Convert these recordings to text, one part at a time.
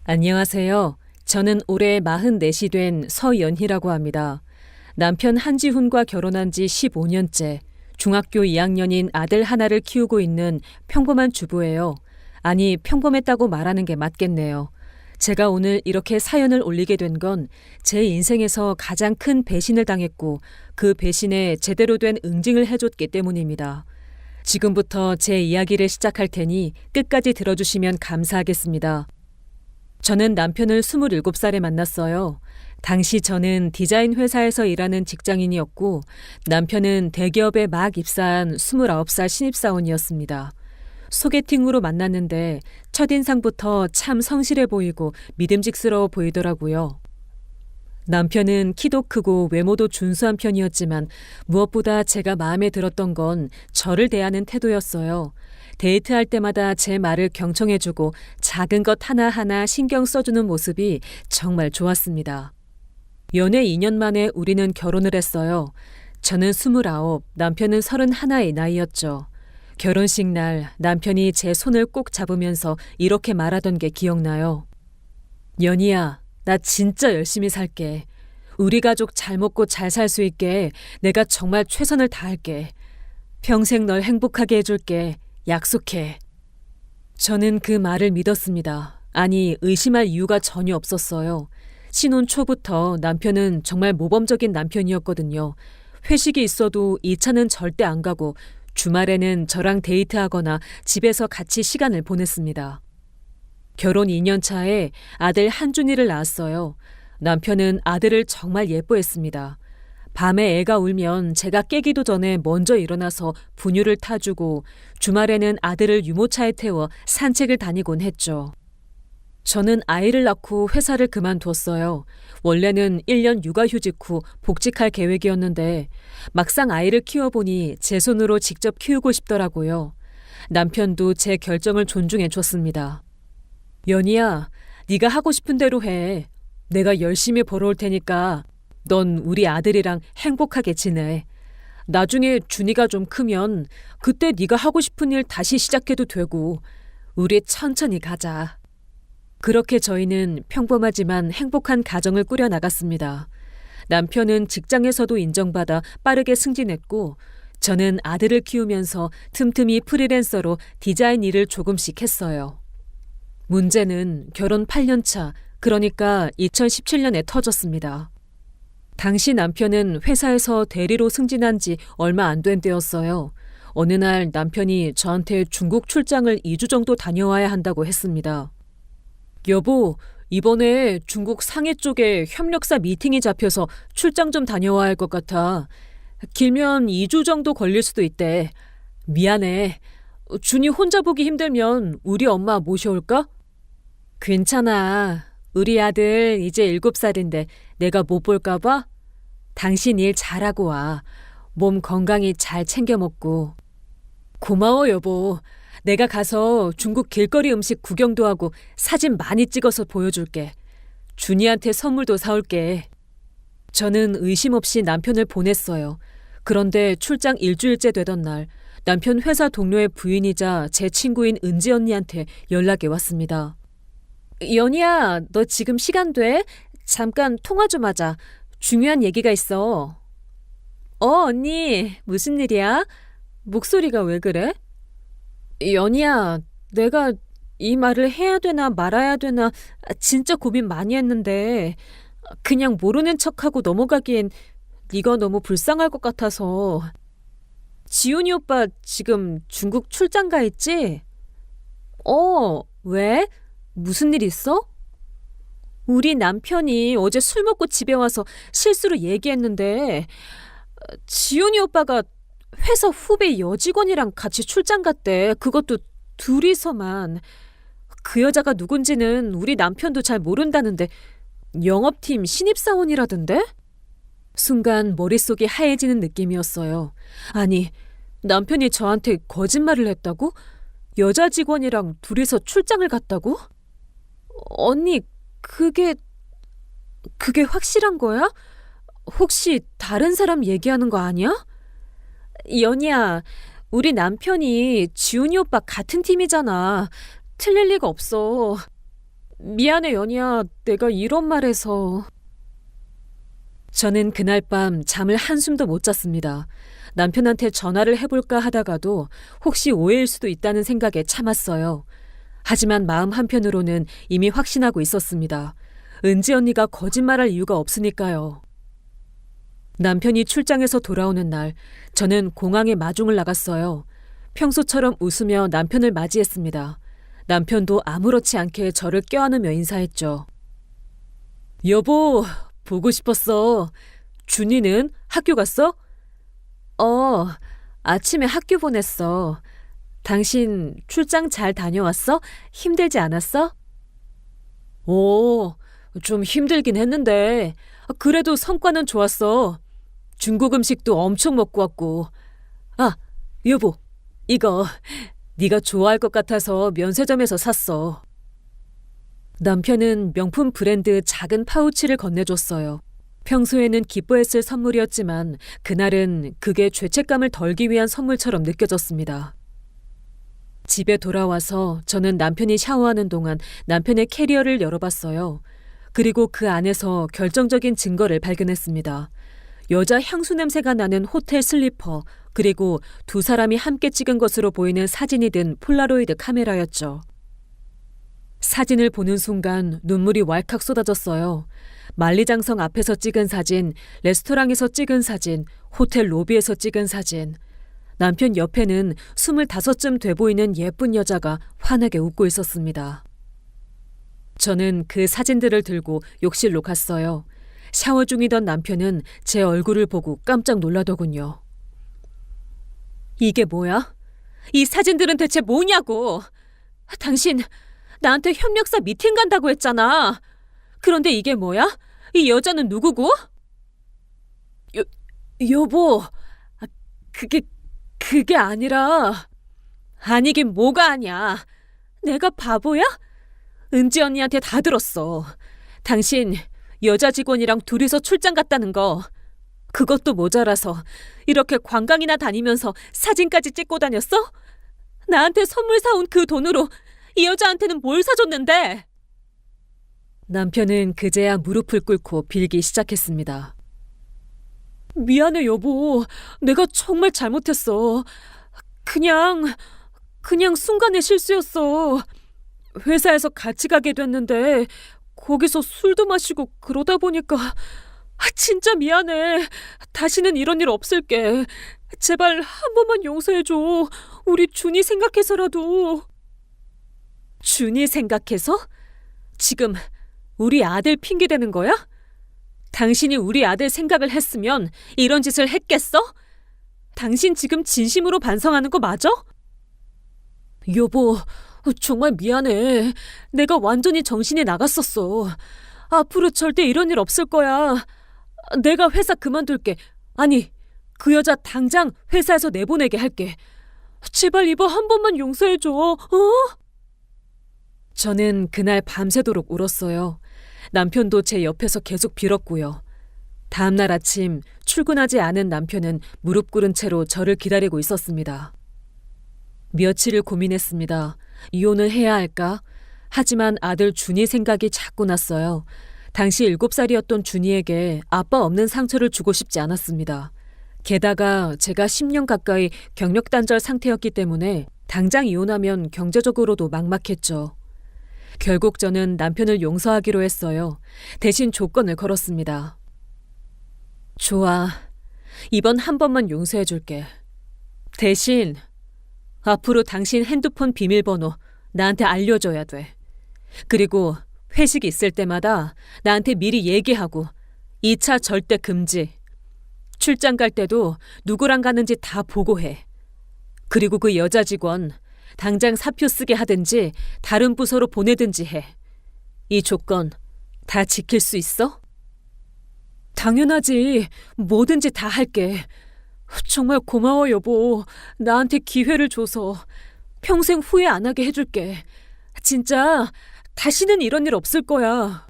안녕하세요. 저는 올해 44이 된 서연희라고 합니다. 남편 한지훈과 결혼한 지 15년째, 중학교 2학년인 아들 하나를 키우고 있는 평범한 주부예요. 아니, 평범했다고 말하는 게 맞겠네요. 제가 오늘 이렇게 사연을 올리게 된 건 제 인생에서 가장 큰 배신을 당했고 그 배신에 제대로 된 응징을 해줬기 때문입니다. 지금부터 제 이야기를 시작할 테니 끝까지 들어주시면 감사하겠습니다. 저는 남편을 27살에 만났어요. 당시 저는 디자인 회사에서 일하는 직장인이었고 남편은 대기업에 막 입사한 29살 신입사원이었습니다. 소개팅으로 만났는데 첫인상부터 참 성실해 보이고 믿음직스러워 보이더라고요. 남편은 키도 크고 외모도 준수한 편이었지만 무엇보다 제가 마음에 들었던 건 저를 대하는 태도였어요. 데이트할 때마다 제 말을 경청해주고 작은 것 하나하나 신경 써주는 모습이 정말 좋았습니다. 연애 2년 만에 우리는 결혼을 했어요. 저는 29, 남편은 31의 나이였죠. 결혼식 날 남편이 제 손을 꼭 잡으면서 이렇게 말하던 게 기억나요. 연희야, 나 진짜 열심히 살게. 우리 가족 잘 먹고 잘 살 수 있게 내가 정말 최선을 다할게. 평생 널 행복하게 해줄게. 약속해. 저는 그 말을 믿었습니다. 아니, 의심할 이유가 전혀 없었어요. 신혼 초부터 남편은 정말 모범적인 남편이었거든요. 회식이 있어도 2차는 절대 안 가고 주말에는 저랑 데이트하거나 집에서 같이 시간을 보냈습니다. 결혼 2년 차에 아들 한준이를 낳았어요. 남편은 아들을 정말 예뻐했습니다. 밤에 애가 울면 제가 깨기도 전에 먼저 일어나서 분유를 타주고 주말에는 아들을 유모차에 태워 산책을 다니곤 했죠. 저는 아이를 낳고 회사를 그만뒀어요. 원래는 1년 육아휴직 후 복직할 계획이었는데 막상 아이를 키워보니 제 손으로 직접 키우고 싶더라고요. 남편도 제 결정을 존중해 줬습니다. 연희야, 네가 하고 싶은 대로 해. 내가 열심히 벌어올 테니까 넌 우리 아들이랑 행복하게 지내. 나중에 준이가 좀 크면 그때 네가 하고 싶은 일 다시 시작해도 되고 우리 천천히 가자. 그렇게 저희는 평범하지만 행복한 가정을 꾸려나갔습니다. 남편은 직장에서도 인정받아 빠르게 승진했고 저는 아들을 키우면서 틈틈이 프리랜서로 디자인 일을 조금씩 했어요. 문제는 결혼 8년 차, 그러니까 2017년에 터졌습니다. 당시 남편은 회사에서 대리로 승진한 지 얼마 안 된 때였어요. 어느 날 남편이 저한테 중국 출장을 2주 정도 다녀와야 한다고 했습니다. 여보, 이번에 중국 상해 쪽에 협력사 미팅이 잡혀서 출장 좀 다녀와야 할 것 같아. 길면 2주 정도 걸릴 수도 있대. 미안해. 준이 혼자 보기 힘들면 우리 엄마 모셔올까? 괜찮아. 우리 아들 이제 7살인데 내가 못 볼까 봐? 당신 일 잘하고 와. 몸 건강히 잘 챙겨 먹고. 고마워, 여보. 내가 가서 중국 길거리 음식 구경도 하고 사진 많이 찍어서 보여줄게. 준이한테 선물도 사올게. 저는 의심 없이 남편을 보냈어요. 그런데 출장 일주일째 되던 날 남편 회사 동료의 부인이자 제 친구인 은지 언니한테 연락이 왔습니다. 연희야, 너 지금 시간 돼? 잠깐 통화 좀 하자. 중요한 얘기가 있어. 언니, 무슨 일이야? 목소리가 왜 그래? 연희야, 내가 이 말을 해야 되나 말아야 되나 진짜 고민 많이 했는데 그냥 모르는 척하고 넘어가기엔 네가 너무 불쌍할 것 같아서. 지훈이 오빠 지금 중국 출장 가 있지? 왜? 무슨 일 있어? 우리 남편이 어제 술 먹고 집에 와서 실수로 얘기했는데 지훈이 오빠가 회사 후배 여직원이랑 같이 출장 갔대. 그것도 둘이서만. 그 여자가 누군지는 우리 남편도 잘 모른다는데 영업팀 신입사원이라던데? 순간 머릿속이 하얘지는 느낌이었어요. 아니, 남편이 저한테 거짓말을 했다고? 여자 직원이랑 둘이서 출장을 갔다고? 언니, 그게 확실한 거야? 혹시 다른 사람 얘기하는 거 아니야? 연희야, 우리 남편이 지훈이 오빠 같은 팀이잖아. 틀릴 리가 없어. 미안해, 연희야. 내가 이런 말해서. 저는 그날 밤 잠을 한숨도 못 잤습니다. 남편한테 전화를 해볼까 하다가도 혹시 오해일 수도 있다는 생각에 참았어요. 하지만 마음 한편으로는 이미 확신하고 있었습니다. 은지 언니가 거짓말할 이유가 없으니까요. 남편이 출장에서 돌아오는 날, 저는 공항에 마중을 나갔어요. 평소처럼 웃으며 남편을 맞이했습니다. 남편도 아무렇지 않게 저를 껴안으며 인사했죠. 여보, 보고 싶었어. 준이는 학교 갔어? 아침에 학교 보냈어. 당신 출장 잘 다녀왔어? 힘들지 않았어? 좀 힘들긴 했는데 그래도 성과는 좋았어. 중국 음식도 엄청 먹고 왔고. 아, 여보, 이거 네가 좋아할 것 같아서 면세점에서 샀어. 남편은 명품 브랜드 작은 파우치를 건네줬어요. 평소에는 기뻐했을 선물이었지만 그날은 그게 죄책감을 덜기 위한 선물처럼 느껴졌습니다. 집에 돌아와서 저는 남편이 샤워하는 동안 남편의 캐리어를 열어봤어요. 그리고 그 안에서 결정적인 증거를 발견했습니다. 여자 향수 냄새가 나는 호텔 슬리퍼, 그리고 두 사람이 함께 찍은 것으로 보이는 사진이 든 폴라로이드 카메라였죠. 사진을 보는 순간 눈물이 왈칵 쏟아졌어요. 만리장성 앞에서 찍은 사진, 레스토랑에서 찍은 사진, 호텔 로비에서 찍은 사진. 남편 옆에는 25쯤 돼 보이는 예쁜 여자가 환하게 웃고 있었습니다. 저는 그 사진들을 들고 욕실로 갔어요. 샤워 중이던 남편은 제 얼굴을 보고 깜짝 놀라더군요. 이게 뭐야? 이 사진들은 대체 뭐냐고! 당신 나한테 협력사 미팅 간다고 했잖아. 그런데 이게 뭐야? 이 여자는 누구고? 여보, 그게 아니라. 아니긴 뭐가 아냐. 내가 바보야? 은지 언니한테 다 들었어. 당신 여자 직원이랑 둘이서 출장 갔다는 거. 그것도 모자라서 이렇게 관광이나 다니면서 사진까지 찍고 다녔어? 나한테 선물 사온 그 돈으로 이 여자한테는 뭘 사줬는데? 남편은 그제야 무릎을 꿇고 빌기 시작했습니다. 미안해, 여보. 내가 정말 잘못했어. 그냥 순간의 실수였어. 회사에서 같이 가게 됐는데 거기서 술도 마시고 그러다 보니까 진짜 미안해. 다시는 이런 일 없을게. 제발 한 번만 용서해줘. 우리 준이 생각해서라도. 준이 생각해서? 지금 우리 아들 핑계대는 거야? 당신이 우리 아들 생각을 했으면 이런 짓을 했겠어? 당신 지금 진심으로 반성하는 거 맞아? 여보, 정말 미안해. 내가 완전히 정신이 나갔었어. 앞으로 절대 이런 일 없을 거야. 내가 회사 그만둘게. 아니, 그 여자 당장 회사에서 내보내게 할게. 제발 이거 한 번만 용서해줘. 저는 그날 밤새도록 울었어요. 남편도 제 옆에서 계속 빌었고요. 다음날 아침 출근하지 않은 남편은 무릎 꿇은 채로 저를 기다리고 있었습니다. 며칠을 고민했습니다. 이혼을 해야 할까? 하지만 아들 준이 생각이 자꾸 났어요. 당시 7살이었던 준이에게 아빠 없는 상처를 주고 싶지 않았습니다. 게다가 제가 10년 가까이 경력 단절 상태였기 때문에 당장 이혼하면 경제적으로도 막막했죠. 결국 저는 남편을 용서하기로 했어요. 대신 조건을 걸었습니다. 좋아. 이번 한 번만 용서해줄게. 대신 앞으로 당신 핸드폰 비밀번호 나한테 알려줘야 돼. 그리고 회식 있을 때마다 나한테 미리 얘기하고 2차 절대 금지. 출장 갈 때도 누구랑 가는지 다 보고해. 그리고 그 여자 직원 당장 사표 쓰게 하든지 다른 부서로 보내든지 해. 이 조건 다 지킬 수 있어? 당연하지. 뭐든지 다 할게. 정말 고마워, 여보. 나한테 기회를 줘서. 평생 후회 안 하게 해줄게. 진짜 다시는 이런 일 없을 거야.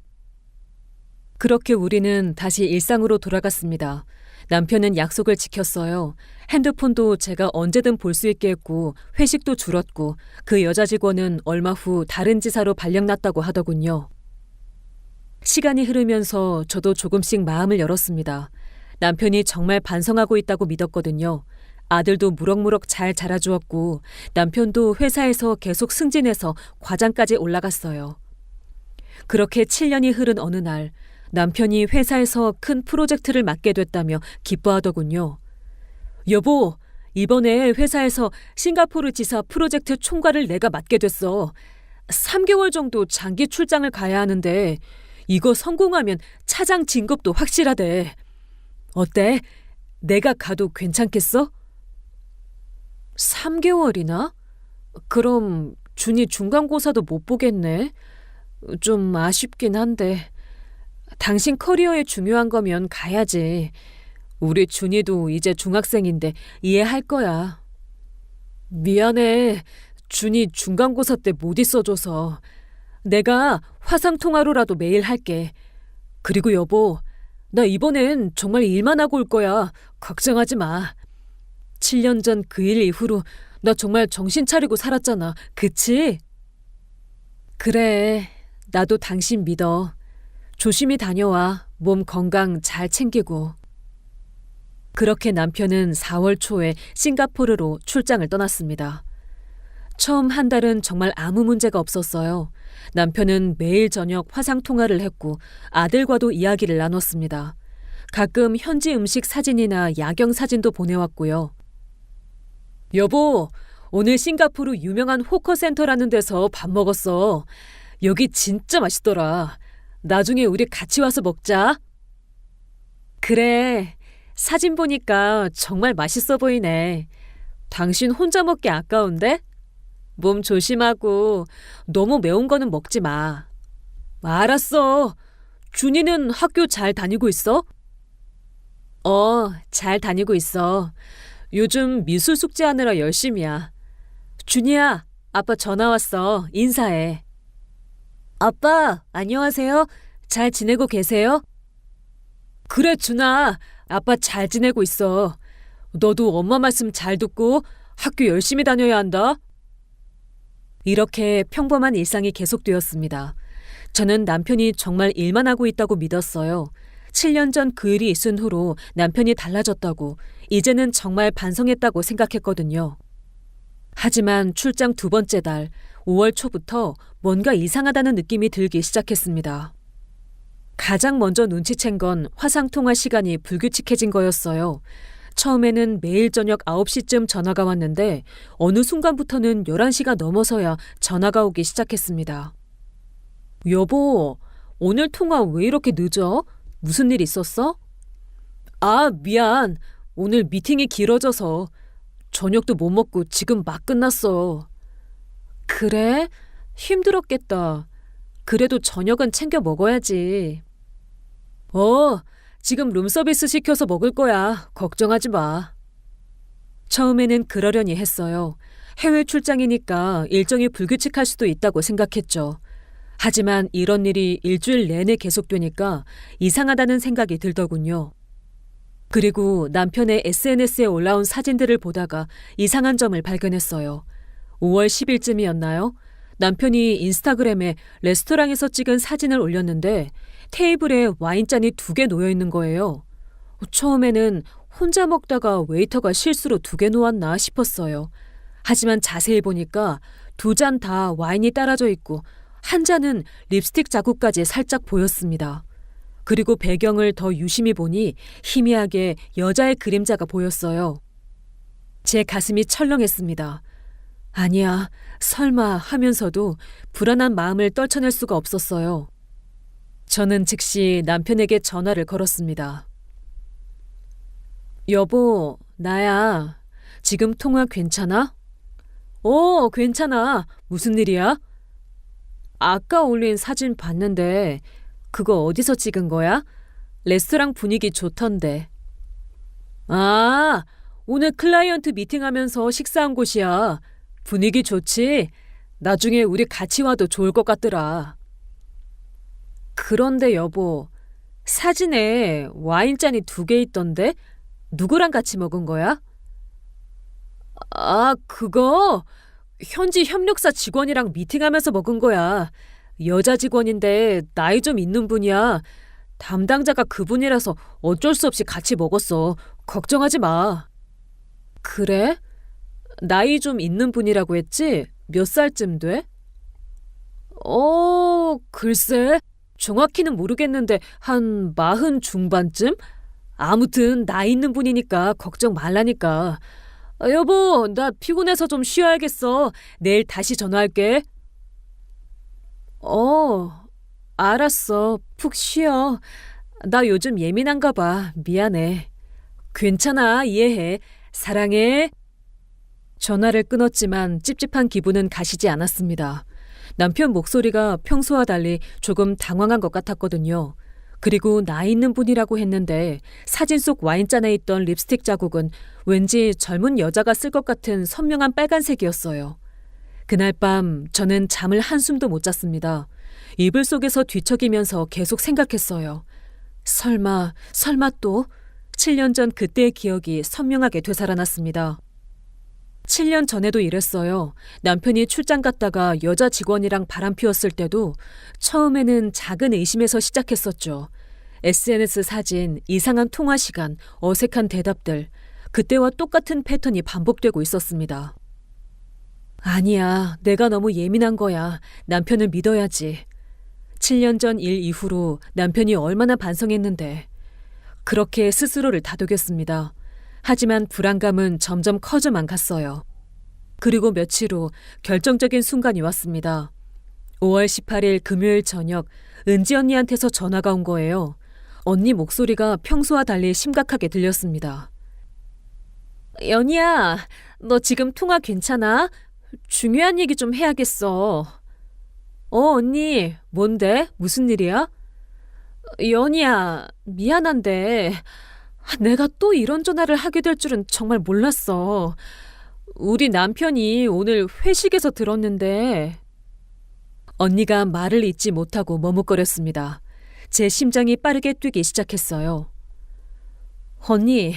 그렇게 우리는 다시 일상으로 돌아갔습니다. 남편은 약속을 지켰어요. 핸드폰도 제가 언제든 볼 수 있게 했고 회식도 줄었고 그 여자 직원은 얼마 후 다른 지사로 발령났다고 하더군요. 시간이 흐르면서 저도 조금씩 마음을 열었습니다. 남편이 정말 반성하고 있다고 믿었거든요. 아들도 무럭무럭 잘 자라주었고 남편도 회사에서 계속 승진해서 과장까지 올라갔어요. 그렇게 7년이 흐른 어느 날 남편이 회사에서 큰 프로젝트를 맡게 됐다며 기뻐하더군요. 여보, 이번에 회사에서 싱가포르 지사 프로젝트 총괄을 내가 맡게 됐어. 3개월 정도 장기 출장을 가야 하는데 이거 성공하면 차장 진급도 확실하대. 어때? 내가 가도 괜찮겠어? 3개월이나? 그럼 준이 중간고사도 못 보겠네. 좀 아쉽긴 한데. 당신 커리어에 중요한 거면 가야지. 우리 준이도 이제 중학생인데 이해할 거야. 미안해. 준이 중간고사 때 못 있어줘서. 내가 화상통화로라도 매일 할게. 그리고 여보, 나 이번엔 정말 일만 하고 올 거야. 걱정하지 마. 7년 전 그 일 이후로 나 정말 정신 차리고 살았잖아. 그치? 그래. 나도 당신 믿어. 조심히 다녀와. 몸 건강 잘 챙기고. 그렇게 남편은 4월 초에 싱가포르로 출장을 떠났습니다. 처음 한 달은 정말 아무 문제가 없었어요. 남편은 매일 저녁 화상통화를 했고 아들과도 이야기를 나눴습니다. 가끔 현지 음식 사진이나 야경 사진도 보내왔고요. 여보, 오늘 싱가포르 유명한 호커센터라는 데서 밥 먹었어. 여기 진짜 맛있더라. 나중에 우리 같이 와서 먹자. 그래, 사진 보니까 정말 맛있어 보이네. 당신 혼자 먹기 아까운데? 몸 조심하고 너무 매운 거는 먹지 마. 알았어. 준이는 학교 잘 다니고 있어? 잘 다니고 있어. 요즘 미술 숙제하느라 열심이야. 준이야, 아빠 전화 왔어. 인사해. 아빠, 안녕하세요. 잘 지내고 계세요? 그래, 준아. 아빠 잘 지내고 있어. 너도 엄마 말씀 잘 듣고 학교 열심히 다녀야 한다. 이렇게 평범한 일상이 계속되었습니다. 저는 남편이 정말 일만 하고 있다고 믿었어요. 7년 전 그 일이 있은 후로 남편이 달라졌다고, 이제는 정말 반성했다고 생각했거든요. 하지만 출장 2번째 달 5월 초부터 뭔가 이상하다는 느낌이 들기 시작했습니다. 가장 먼저 눈치챈 건 화상통화 시간이 불규칙해진 거였어요. 처음에는 매일 저녁 9시쯤 전화가 왔는데 어느 순간부터는 11시가 넘어서야 전화가 오기 시작했습니다. 여보, 오늘 통화 왜 이렇게 늦어? 무슨 일 있었어? 아, 미안. 오늘 미팅이 길어져서. 저녁도 못 먹고 지금 막 끝났어. 그래? 힘들었겠다. 그래도 저녁은 챙겨 먹어야지. 지금 룸서비스 시켜서 먹을 거야. 걱정하지 마. 처음에는 그러려니 했어요. 해외 출장이니까 일정이 불규칙할 수도 있다고 생각했죠. 하지만 이런 일이 일주일 내내 계속되니까 이상하다는 생각이 들더군요. 그리고 남편의 SNS에 올라온 사진들을 보다가 이상한 점을 발견했어요. 5월 10일쯤이었나요? 남편이 인스타그램에 레스토랑에서 찍은 사진을 올렸는데 테이블에 와인잔이 2개 놓여 있는 거예요. 처음에는 혼자 먹다가 웨이터가 실수로 2개 놓았나 싶었어요. 하지만 자세히 보니까 2잔 다 와인이 따라져 있고 한 잔은 립스틱 자국까지 살짝 보였습니다. 그리고 배경을 더 유심히 보니 희미하게 여자의 그림자가 보였어요. 제 가슴이 철렁했습니다. 아니야, 설마 하면서도 불안한 마음을 떨쳐낼 수가 없었어요. 저는 즉시 남편에게 전화를 걸었습니다. 여보, 나야. 지금 통화 괜찮아? 괜찮아. 무슨 일이야? 아까 올린 사진 봤는데 그거 어디서 찍은 거야? 레스토랑 분위기 좋던데. 아, 오늘 클라이언트 미팅하면서 식사한 곳이야. 분위기 좋지? 나중에 우리 같이 와도 좋을 것 같더라. 그런데 여보, 사진에 와인잔이 2개 있던데 누구랑 같이 먹은 거야? 아, 그거 현지 협력사 직원이랑 미팅하면서 먹은 거야. 여자 직원인데 나이 좀 있는 분이야. 담당자가 그분이라서 어쩔 수 없이 같이 먹었어. 걱정하지 마. 그래? 나이 좀 있는 분이라고 했지? 몇 살쯤 돼? 글쎄. 정확히는 모르겠는데 한 40 중반쯤? 아무튼 나이 있는 분이니까 걱정 말라니까. 여보, 나 피곤해서 좀 쉬어야겠어. 내일 다시 전화할게. 어, 알았어. 푹 쉬어. 나 요즘 예민한가 봐. 미안해. 괜찮아. 이해해. 사랑해. 전화를 끊었지만 찝찝한 기분은 가시지 않았습니다. 남편 목소리가 평소와 달리 조금 당황한 것 같았거든요. 그리고 나이 있는 분이라고 했는데 사진 속 와인잔에 있던 립스틱 자국은 왠지 젊은 여자가 쓸 것 같은 선명한 빨간색이었어요. 그날 밤 저는 잠을 한숨도 못 잤습니다. 이불 속에서 뒤척이면서 계속 생각했어요. 설마 또? 7년 전 그때의 기억이 선명하게 되살아났습니다. 7년 전에도 이랬어요. 남편이 출장 갔다가 여자 직원이랑 바람 피웠을 때도 처음에는 작은 의심에서 시작했었죠. SNS 사진, 이상한 통화 시간, 어색한 대답들. 그때와 똑같은 패턴이 반복되고 있었습니다. 아니야, 내가 너무 예민한 거야. 남편을 믿어야지. 7년 전 일 이후로 남편이 얼마나 반성했는데. 그렇게 스스로를 다독였습니다. 하지만 불안감은 점점 커져만 갔어요. 그리고 며칠 후 결정적인 순간이 왔습니다. 5월 18일 금요일 저녁 은지 언니한테서 전화가 온 거예요. 언니 목소리가 평소와 달리 심각하게 들렸습니다. 연희야, 너 지금 통화 괜찮아? 중요한 얘기 좀 해야겠어. 언니, 뭔데? 무슨 일이야? 연희야, 미안한데 내가 또 이런 전화를 하게 될 줄은 정말 몰랐어. 우리 남편이 오늘 회식에서 들었는데. 언니가 말을 잇지 못하고 머뭇거렸습니다. 제 심장이 빠르게 뛰기 시작했어요. 언니,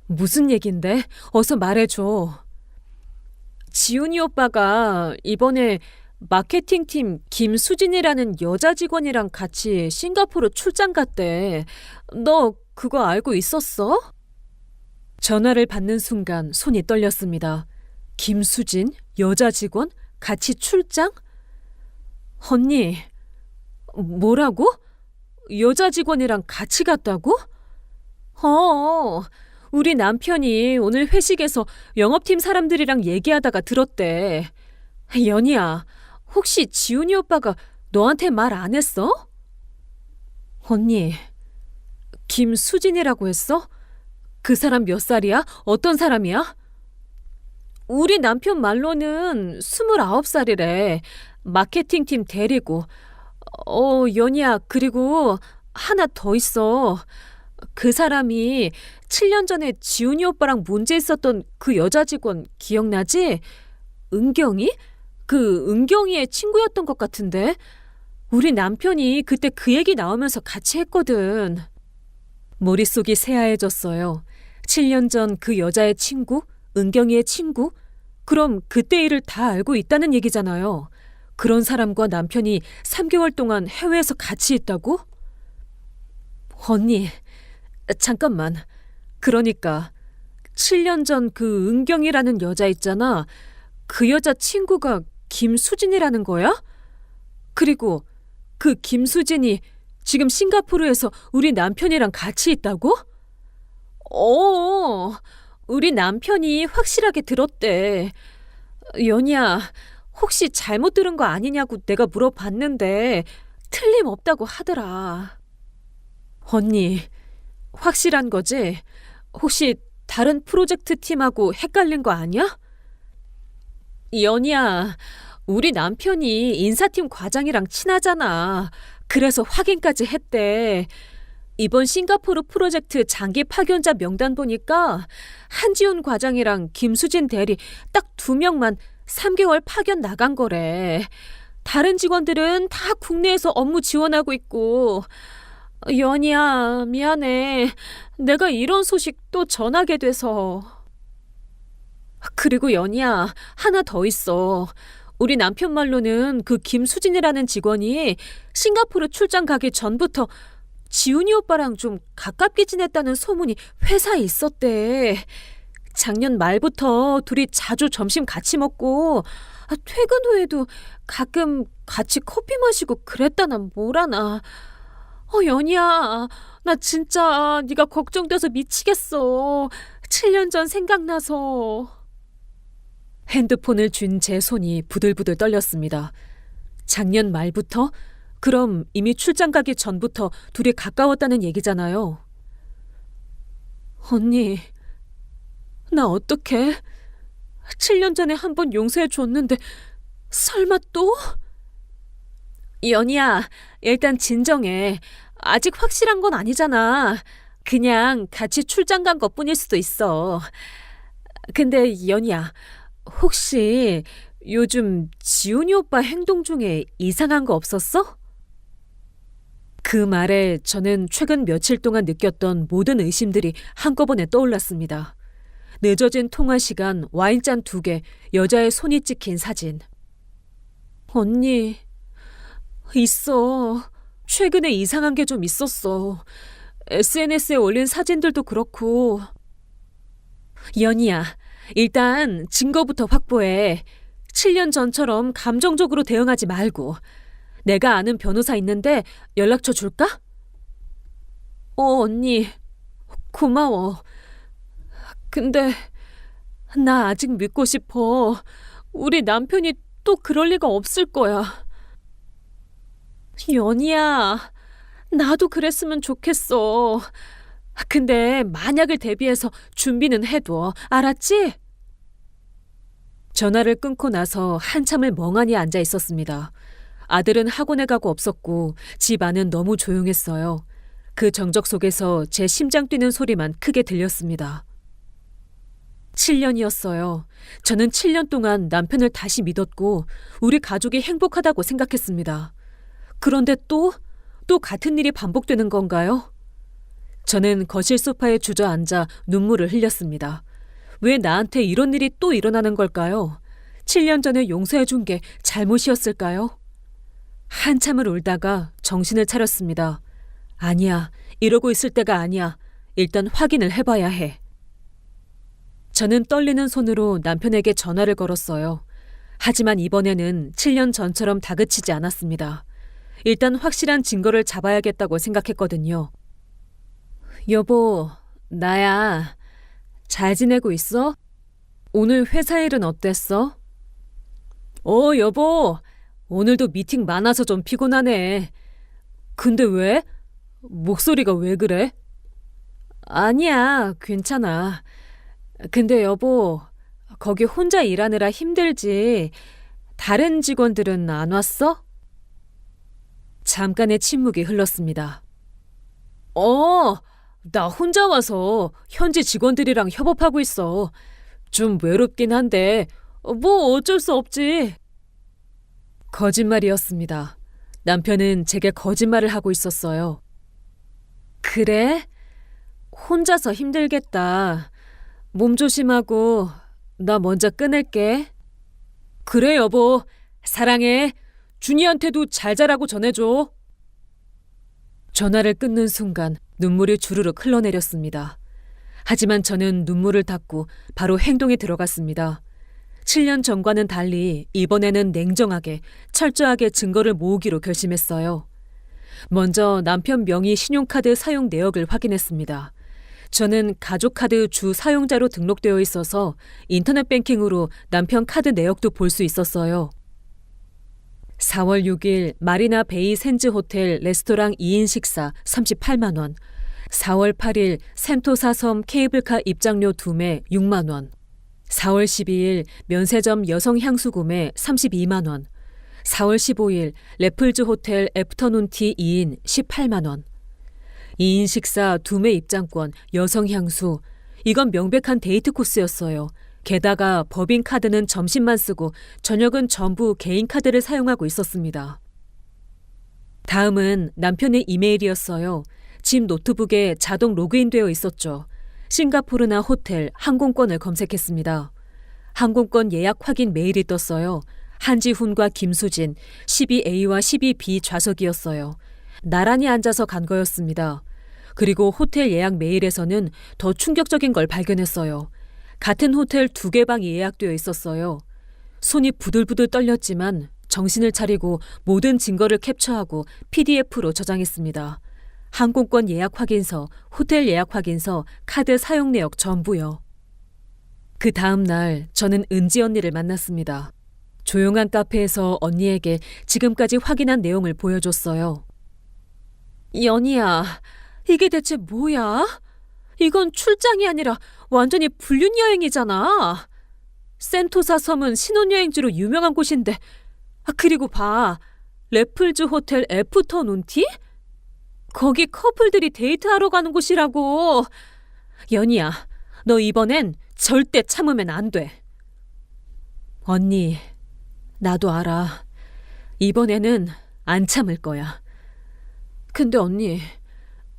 무슨 얘긴데? 어서 말해줘. 지훈이 오빠가 이번에 마케팅팀 김수진이라는 여자 직원이랑 같이 싱가포르 출장 갔대. 너 그거 알고 있었어? 전화를 받는 순간 손이 떨렸습니다. 김수진? 여자 직원? 같이 출장? 언니, 뭐라고? 여자 직원이랑 같이 갔다고? 우리 남편이 오늘 회식에서 영업팀 사람들이랑 얘기하다가 들었대. 연희야, 혹시 지훈이 오빠가 너한테 말 안 했어? 언니, 김수진이라고 했어? 그 사람 몇 살이야? 어떤 사람이야? 우리 남편 말로는 29살이래. 마케팅팀 대리고. 연희야, 그리고 하나 더 있어. 그 사람이 7년 전에 지훈이 오빠랑 문제 있었던 그 여자 직원 기억나지? 은경이? 그 은경이의 친구였던 것 같은데. 우리 남편이 그때 그 얘기 나오면서 같이 했거든. 머릿속이 새하얘졌어요. 7년 전 그 여자의 친구? 은경이의 친구? 그럼 그때 일을 다 알고 있다는 얘기잖아요. 그런 사람과 남편이 3개월 동안 해외에서 같이 있다고? 언니, 잠깐만. 그러니까 7년 전 그 은경이라는 여자 있잖아. 그 여자 친구가 김수진이라는 거야? 그리고 그 김수진이 지금 싱가포르에서 우리 남편이랑 같이 있다고? 우리 남편이 확실하게 들었대. 연희야, 혹시 잘못 들은 거 아니냐고 내가 물어봤는데 틀림없다고 하더라. 언니, 확실한 거지? 혹시 다른 프로젝트 팀하고 헷갈린 거 아니야? 연희야, 우리 남편이 인사팀 과장이랑 친하잖아. 그래서 확인까지 했대. 이번 싱가포르 프로젝트 장기 파견자 명단 보니까 한지훈 과장이랑 김수진 대리 딱 2명만 3개월 파견 나간 거래. 다른 직원들은 다 국내에서 업무 지원하고 있고. 연희야, 미안해. 내가 이런 소식 또 전하게 돼서. 그리고 연희야, 하나 더 있어. 우리 남편 말로는 그 김수진이라는 직원이 싱가포르 출장 가기 전부터 지훈이 오빠랑 좀 가깝게 지냈다는 소문이 회사에 있었대. 작년 말부터 둘이 자주 점심 같이 먹고 퇴근 후에도 가끔 같이 커피 마시고 그랬다나 뭐라나. 연희야, 나 진짜 네가 걱정돼서 미치겠어. 7년 전 생각나서. 핸드폰을 쥔 제 손이 부들부들 떨렸습니다. 작년 말부터? 그럼 이미 출장 가기 전부터 둘이 가까웠다는 얘기잖아요. 언니, 나 어떡해? 7년 전에 한 번 용서해 줬는데 설마 또? 연희야, 일단 진정해. 아직 확실한 건 아니잖아. 그냥 같이 출장 간 것뿐일 수도 있어. 근데 연희야, 혹시 요즘 지훈이 오빠 행동 중에 이상한 거 없었어? 그 말에 저는 최근 며칠 동안 느꼈던 모든 의심들이 한꺼번에 떠올랐습니다. 늦어진 통화 시간, 와인잔 2개, 여자의 손이 찍힌 사진. 언니, 있어. 최근에 이상한 게 좀 있었어. SNS에 올린 사진들도 그렇고. 연희야, 일단 증거부터 확보해. 7년 전처럼 감정적으로 대응하지 말고. 내가 아는 변호사 있는데 연락처 줄까? 언니, 고마워. 근데 나 아직 믿고 싶어. 우리 남편이 또 그럴 리가 없을 거야. 연희야, 나도 그랬으면 좋겠어. 근데 만약을 대비해서 준비는 해둬. 알았지? 전화를 끊고 나서 한참을 멍하니 앉아 있었습니다. 아들은 학원에 가고 없었고 집 안은 너무 조용했어요. 그 정적 속에서 제 심장 뛰는 소리만 크게 들렸습니다. 7년이었어요. 저는 7년 동안 남편을 다시 믿었고 우리 가족이 행복하다고 생각했습니다. 그런데 또 같은 일이 반복되는 건가요? 저는 거실 소파에 주저앉아 눈물을 흘렸습니다. 왜 나한테 이런 일이 또 일어나는 걸까요? 7년 전에 용서해 준 게 잘못이었을까요? 한참을 울다가 정신을 차렸습니다. 아니야, 이러고 있을 때가 아니야. 일단 확인을 해봐야 해. 저는 떨리는 손으로 남편에게 전화를 걸었어요. 하지만 이번에는 7년 전처럼 다그치지 않았습니다. 일단 확실한 증거를 잡아야겠다고 생각했거든요. 여보, 나야. 잘 지내고 있어? 오늘 회사 일은 어땠어? 여보. 오늘도 미팅 많아서 좀 피곤하네. 근데 왜? 목소리가 왜 그래? 아니야, 괜찮아. 근데 여보, 거기 혼자 일하느라 힘들지. 다른 직원들은 안 왔어? 잠깐의 침묵이 흘렀습니다. 나 혼자 와서 현지 직원들이랑 협업하고 있어. 좀 외롭긴 한데 뭐 어쩔 수 없지. 거짓말이었습니다. 남편은 제게 거짓말을 하고 있었어요. 그래? 혼자서 힘들겠다. 몸 조심하고 나 먼저 끊을게. 그래 여보. 사랑해. 준이한테도 잘 자라고 전해줘. 전화를 끊는 순간 눈물이 주르륵 흘러내렸습니다. 하지만 저는 눈물을 닦고 바로 행동에 들어갔습니다. 7년 전과는 달리 이번에는 냉정하게 철저하게 증거를 모으기로 결심했어요. 먼저 남편 명의 신용카드 사용 내역을 확인했습니다. 저는 가족카드 주 사용자로 등록되어 있어서 인터넷 뱅킹으로 남편 카드 내역도 볼 수 있었어요. 4월 6일 마리나 베이 샌즈 호텔 레스토랑 2인 식사 38만 원, 4월 8일 센토사 섬 케이블카 입장료 두매 6만 원, 4월 12일 면세점 여성 향수 구매 32만 원, 4월 15일 레플즈 호텔 애프터눈티 2인 18만 원, 2인 식사 두매 입장권 여성 향수, 이건 명백한 데이트 코스였어요. 게다가 법인카드는 점심만 쓰고 저녁은 전부 개인 카드를 사용하고 있었습니다. 다음은 남편의 이메일이었어요. 집 노트북에 자동 로그인되어 있었죠. 싱가포르나 호텔, 항공권을 검색했습니다. 항공권 예약 확인 메일이 떴어요. 한지훈과 김수진, 12A와 12B 좌석이었어요. 나란히 앉아서 간 거였습니다. 그리고 호텔 예약 메일에서는 더 충격적인 걸 발견했어요. 같은 호텔 2개 방이 예약되어 있었어요. 손이 부들부들 떨렸지만 정신을 차리고 모든 증거를 캡처하고 PDF로 저장했습니다. 항공권 예약 확인서, 호텔 예약 확인서, 카드 사용 내역 전부요. 그 다음 날 저는 은지 언니를 만났습니다. 조용한 카페에서 언니에게 지금까지 확인한 내용을 보여줬어요. 연희야, 이게 대체 뭐야? 이건 출장이 아니라 완전히 불륜 여행이잖아. 센토사 섬은 신혼여행지로 유명한 곳인데, 그리고 봐, 레플즈 호텔 애프터 논티? 거기 커플들이 데이트하러 가는 곳이라고. 연희야, 너 이번엔 절대 참으면 안 돼. 언니, 나도 알아. 이번에는 안 참을 거야. 근데 언니,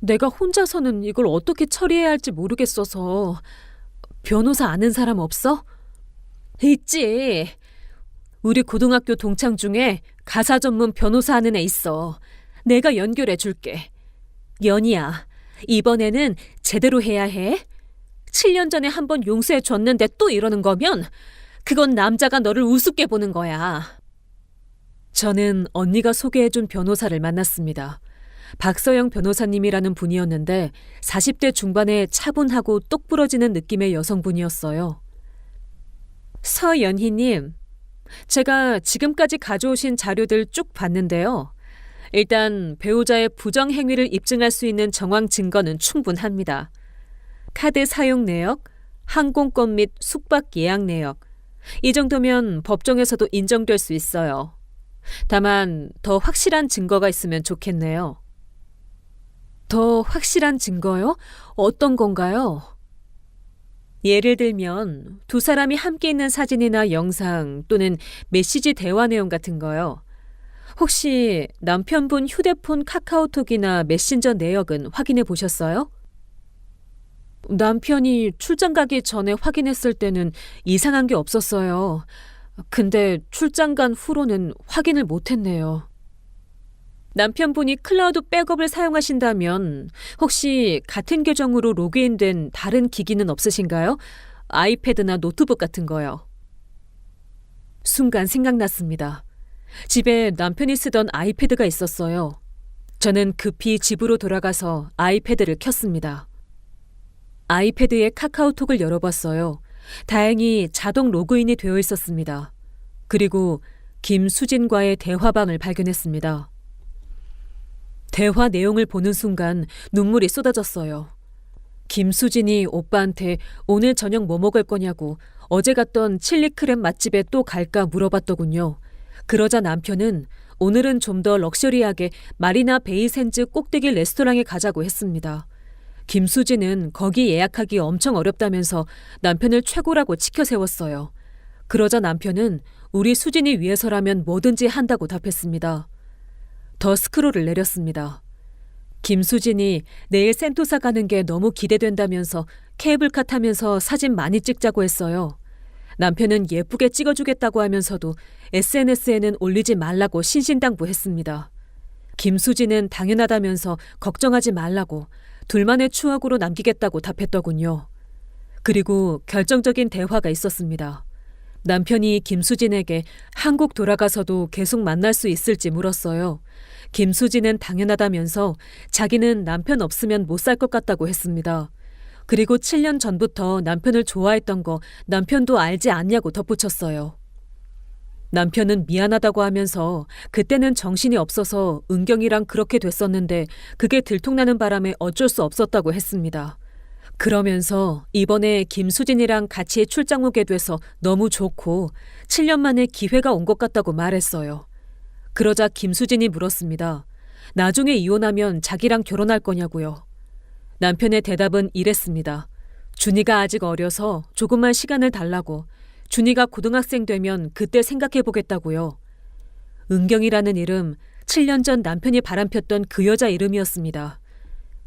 내가 혼자서는 이걸 어떻게 처리해야 할지 모르겠어서. 변호사 아는 사람 없어? 있지. 우리 고등학교 동창 중에 가사 전문 변호사 하는 애 있어. 내가 연결해 줄게. 연희야, 이번에는 제대로 해야 해. 7년 전에 한번 용서해 줬는데 또 이러는 거면 그건 남자가 너를 우습게 보는 거야. 저는 언니가 소개해준 변호사를 만났습니다. 박서영 변호사님이라는 분이었는데 40대 중반에 차분하고 똑부러지는 느낌의 여성분이었어요. 서연희님, 제가 지금까지 가져오신 자료들 쭉 봤는데요. 일단 배우자의 부정행위를 입증할 수 있는 정황 증거는 충분합니다. 카드 사용 내역, 항공권 및 숙박 예약 내역, 이 정도면 법정에서도 인정될 수 있어요. 다만 더 확실한 증거가 있으면 좋겠네요. 더 확실한 증거요? 어떤 건가요? 예를 들면 두 사람이 함께 있는 사진이나 영상 또는 메시지 대화 내용 같은 거요. 혹시 남편분 휴대폰 카카오톡이나 메신저 내역은 확인해 보셨어요? 남편이 출장 가기 전에 확인했을 때는 이상한 게 없었어요. 근데 출장 간 후로는 확인을 못했네요. 남편분이 클라우드 백업을 사용하신다면 혹시 같은 계정으로 로그인된 다른 기기는 없으신가요? 아이패드나 노트북 같은 거요. 순간 생각났습니다. 집에 남편이 쓰던 아이패드가 있었어요. 저는 급히 집으로 돌아가서 아이패드를 켰습니다. 아이패드에 카카오톡을 열어봤어요. 다행히 자동 로그인이 되어 있었습니다. 그리고 김수진과의 대화방을 발견했습니다. 대화 내용을 보는 순간 눈물이 쏟아졌어요. 김수진이 오빠한테 오늘 저녁 뭐 먹을 거냐고 어제 갔던 칠리크랩 맛집에 또 갈까 물어봤더군요. 그러자 남편은 오늘은 좀 더 럭셔리하게 마리나 베이샌즈 꼭대기 레스토랑에 가자고 했습니다. 김수진은 거기 예약하기 엄청 어렵다면서 남편을 최고라고 치켜 세웠어요. 그러자 남편은 우리 수진이 위해서라면 뭐든지 한다고 답했습니다. 더 스크롤을 내렸습니다. 김수진이 내일 센토사 가는 게 너무 기대된다면서 케이블카 타면서 사진 많이 찍자고 했어요. 남편은 예쁘게 찍어주겠다고 하면서도 SNS에는 올리지 말라고 신신당부했습니다. 김수진은 당연하다면서 걱정하지 말라고 둘만의 추억으로 남기겠다고 답했더군요. 그리고 결정적인 대화가 있었습니다. 남편이 김수진에게 한국 돌아가서도 계속 만날 수 있을지 물었어요. 김수진은 당연하다면서 자기는 남편 없으면 못 살 것 같다고 했습니다. 그리고 7년 전부터 남편을 좋아했던 거 남편도 알지 않냐고 덧붙였어요. 남편은 미안하다고 하면서 그때는 정신이 없어서 은경이랑 그렇게 됐었는데 그게 들통나는 바람에 어쩔 수 없었다고 했습니다. 그러면서 이번에 김수진이랑 같이 출장 오게 돼서 너무 좋고 7년 만에 기회가 온 것 같다고 말했어요. 그러자 김수진이 물었습니다. 나중에 이혼하면 자기랑 결혼할 거냐고요. 남편의 대답은 이랬습니다. 준이가 아직 어려서 조금만 시간을 달라고. 준이가 고등학생 되면 그때 생각해 보겠다고요. 은경이라는 이름 7년 전 남편이 바람폈던 그 여자 이름이었습니다.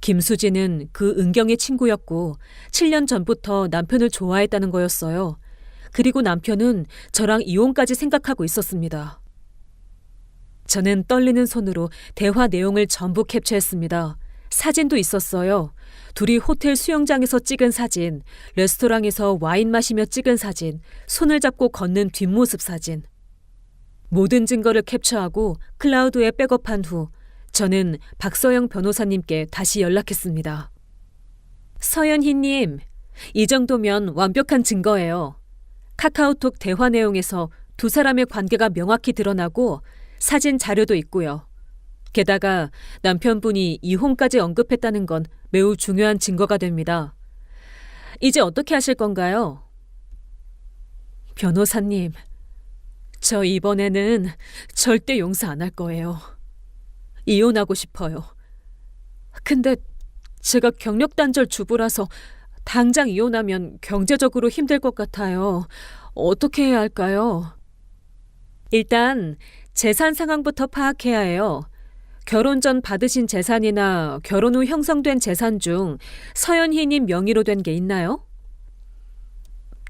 김수진은 그 은경의 친구였고 7년 전부터 남편을 좋아했다는 거였어요. 그리고 남편은 저랑 이혼까지 생각하고 있었습니다. 저는 떨리는 손으로 대화 내용을 전부 캡처했습니다. 사진도 있었어요. 둘이 호텔 수영장에서 찍은 사진, 레스토랑에서 와인 마시며 찍은 사진, 손을 잡고 걷는 뒷모습 사진. 모든 증거를 캡처하고 클라우드에 백업한 후 저는 박서영 변호사님께 다시 연락했습니다. 서연희님, 이 정도면 완벽한 증거예요. 카카오톡 대화 내용에서 두 사람의 관계가 명확히 드러나고 사진 자료도 있고요. 게다가 남편분이 이혼까지 언급했다는 건 매우 중요한 증거가 됩니다. 이제 어떻게 하실 건가요? 변호사님, 저 이번에는 절대 용서 안 할 거예요. 이혼하고 싶어요. 근데 제가 경력단절 주부라서 당장 이혼하면 경제적으로 힘들 것 같아요. 어떻게 해야 할까요? 일단 재산 상황부터 파악해야 해요. 결혼 전 받으신 재산이나 결혼 후 형성된 재산 중 서연희님 명의로 된 게 있나요?